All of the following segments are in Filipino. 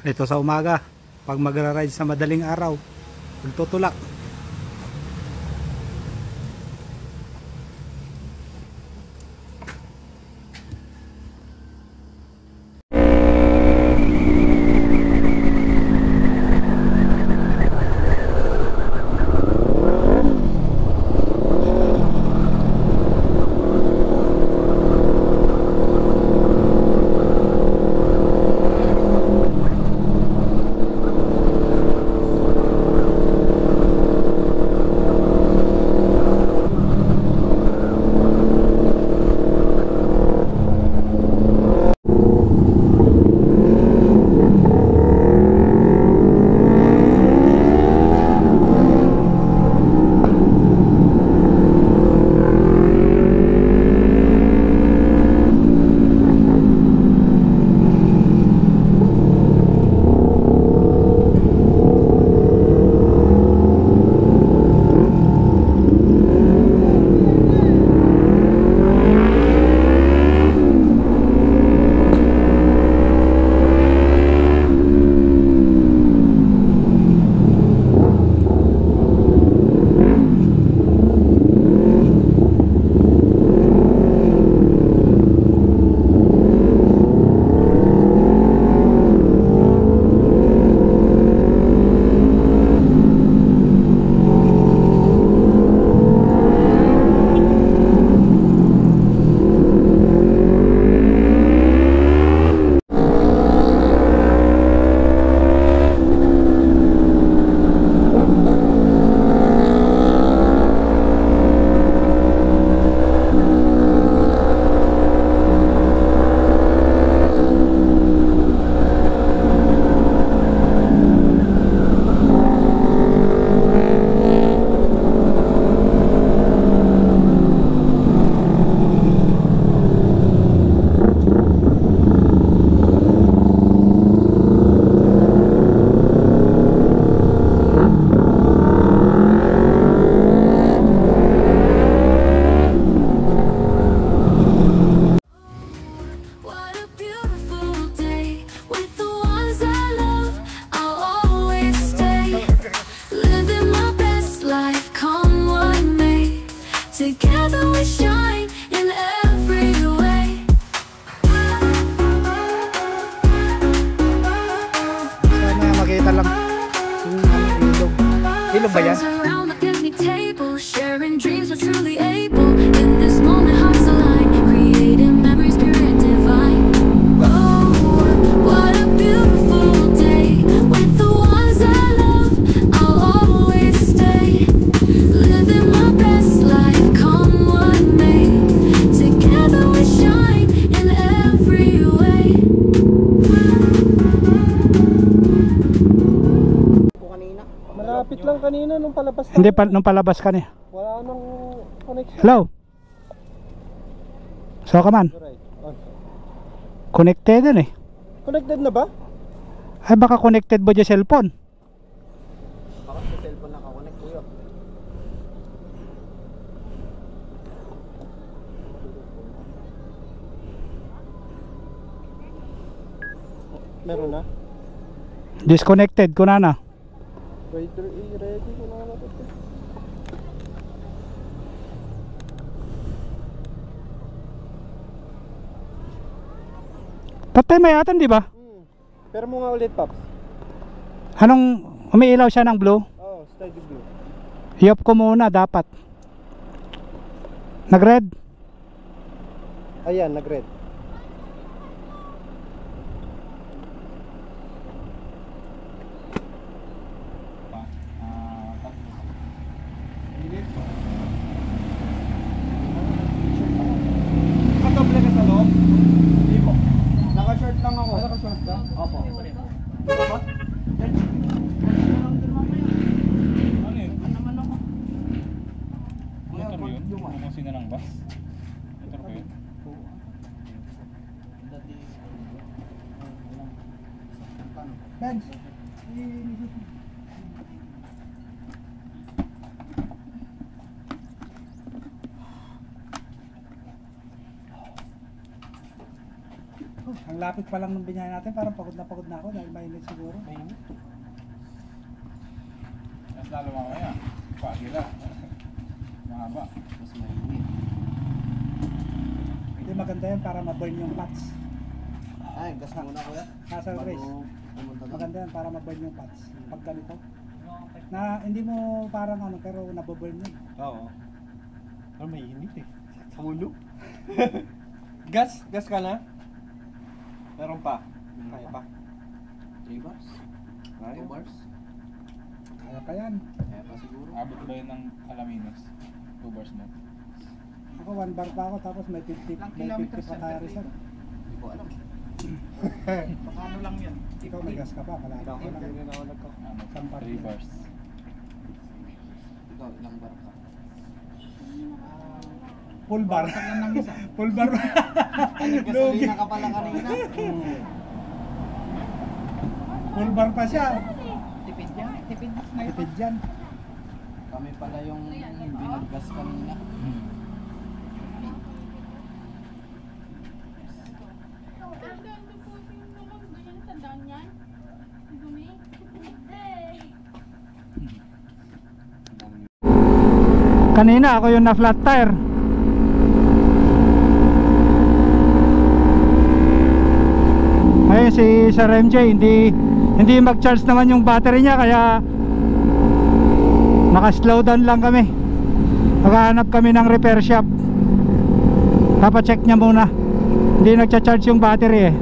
Ito sa umaga, pag magra-ride sa madaling araw, magtutulak. Together we shine in every way. Sana makita lang yung ilog. Ilog ba yan? Friends around the picnic table, sharing dreams we're truly able. In this moment hearts align, creating memories pure and divine. Oh, what a beautiful day. With the ones I love, I'll always stay. Living my best life, come what may. Together we shine in every way. Malapit lang kanina nung palabas tayo. Hindi pa, nung palabas ka niya. Wala nang connection. Hello? So ka man? Right. On. Connected yan eh. Connected na ba? Ay baka connected ba dyan cellphone? Baka sa cellphone nakakonect ko yun. Meron na? Disconnected ko na. Rider A, ready ko na ito. Patay may atan di ba? Pero mo nga ulit, Pops. Anong umiilaw siya ng blue? Oh, steady blue. I-off ko muna dapat. Nag-red? Ayan, nag-red. Nakadoble ka sa loob? Hindi po. Naka-short lang ako. Naka-short ka? Opo. What? Ano yun? Motor yun? Bumusin na ng bus? Motor ko yun? Benz. Ang lapit pa lang ng binyahe natin, parang pagod na ako dahil mainit siguro. Mainit. Mas lalo mamaya. Pagila. Mahaba. Mas mainit. Hindi maganda yan para ma-burn yung pots. Ay, gas muna kuya. Nasa race. Bago pumunta doon. Maganda yan para ma-burn yung pots. Pag ganito. Na hindi mo parang ano, pero nababurn yun. Oo. Pero mainit eh. Sa ulo. Gas ka na? Meron pa? Kaya pa? 3 bars? 2 bars? Kaya pa yan. Kaya pa siguro. Abot ba yun ng Alaminos? 2 bars mo. Ako 1 bar pa ako tapos may 50 pa tayo reserve. Hindi ko alam. Baka ano lang yan? Ikaw may gas ka pa, malapit Ikaw, ka lang. hindi na ako nagka. Ano? Isang bar 3 yan. bars. Ikaw, ilang bar ka? Full bar. Full bar. Naggasolina ka pala kanina. Full bar pa siya. Tipid yan. Tipid yan. Kami pala yung binaggas kanina. Kanina ako yung na flat tire. Ngayon si Sir MJ hindi mag-charge naman yung battery niya kaya naka-slow down lang kami. Maghahanap kami ng repair shop. Papacheck niya muna. Hindi nagcha-charge yung battery eh.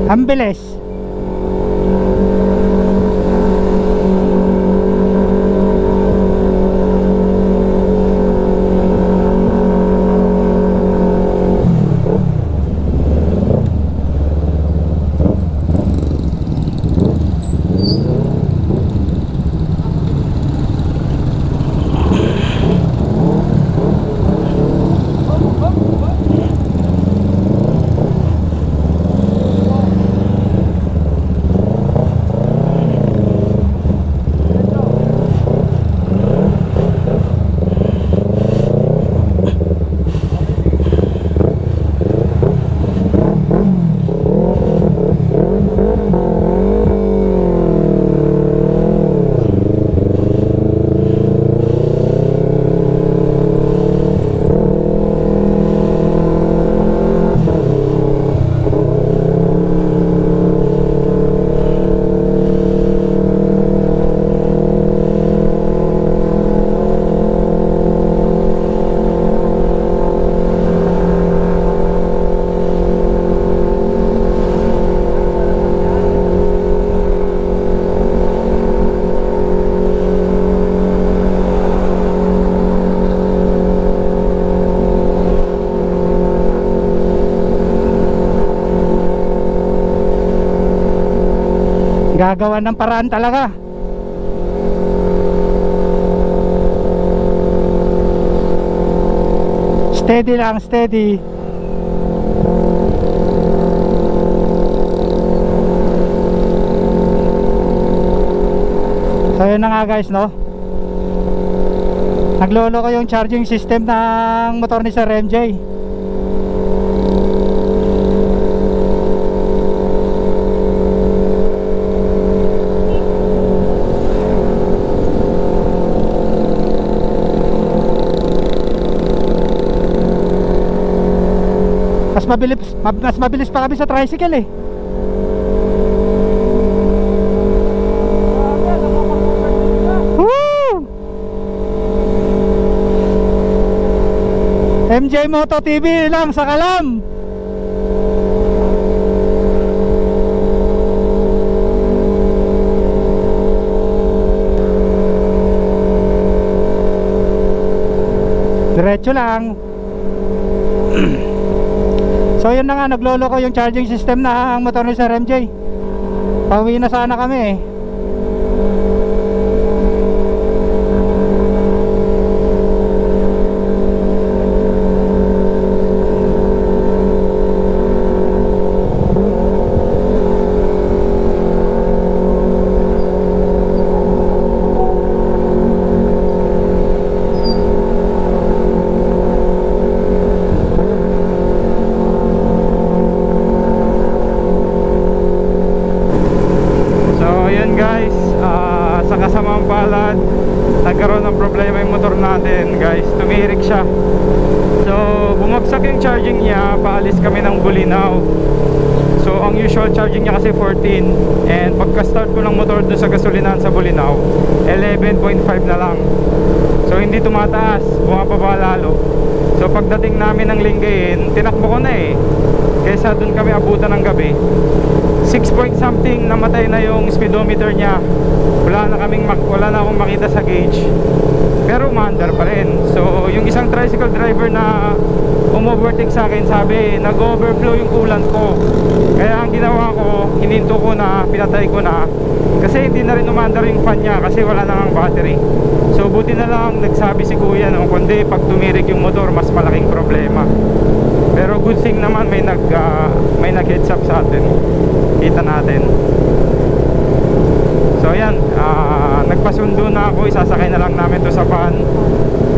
Ang bilis. Gagawa ng paraan talaga. Steady lang, steady. So yun na nga guys, no? Naglolo ko yung charging system ng motor ni Sir MJ. Mas mabilis pa kami sa tricycle eh. Woo! MJ Moto TV lang sa Kalam. Diretso lang. So yun na nga, naglolo ko yung charging system na ang motor ni Sir MJ. Pauwi na sana kami eh. Nagkaroon ng problema yung motor natin, guys. Tumirik siya. So bumagsak yung charging niya. Paalis kami ng Bulinaw. So ang usual charging niya kasi 14. And pagka start ko ng motor dun sa gasolinahan sa Bulinaw, 11.5 na lang. So hindi tumataas, bumababa lalo. So pagdating namin ng Lingayen, tinakbo ko na eh. Kaysa dun kami abutan ng gabi, 6 point something, namatay na yung speedometer niya. Wala na akong makita sa gauge. Pero umaandar pa rin. So yung isang tricycle driver na umovertake sa akin, sabi nag-overflow yung coolant ko. Kaya ang ginawa ko, hininto ko na, pinatay ko na. Kasi hindi na rin umaandar yung fan niya kasi wala na ang battery. So buti na lang nagsabi si kuya, no, kundi pag tumirik yung motor, mas malaking problema. Pero good thing naman may nag-heads up sa atin. Kita natin. So ayan, nagpasundo na ako, isasakay na lang namin to sa van.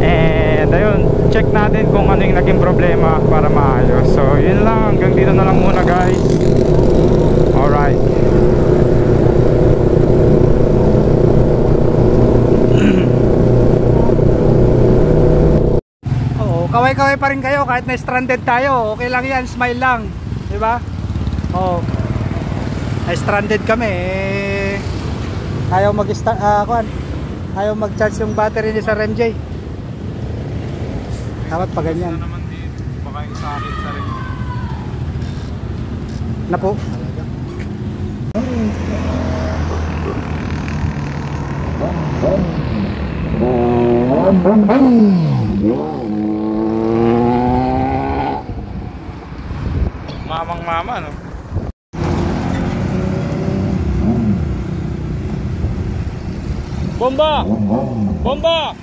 And ayun, check natin kung ano yung naging problema para maayos. So yun lang, hanggang dito na lang muna guys. Alright. Kaway-kaway pa rin kayo kahit na stranded tayo. Okay lang yan, smile lang, di ba? Oh, stranded kami eh. Ayaw ayaw mag-charge yung battery ni Sir MJ. Dapat pa ganyan. Naman din, baka yung sa akin sa rin. Na po. Mamang mama, no? Bomba! Bomba!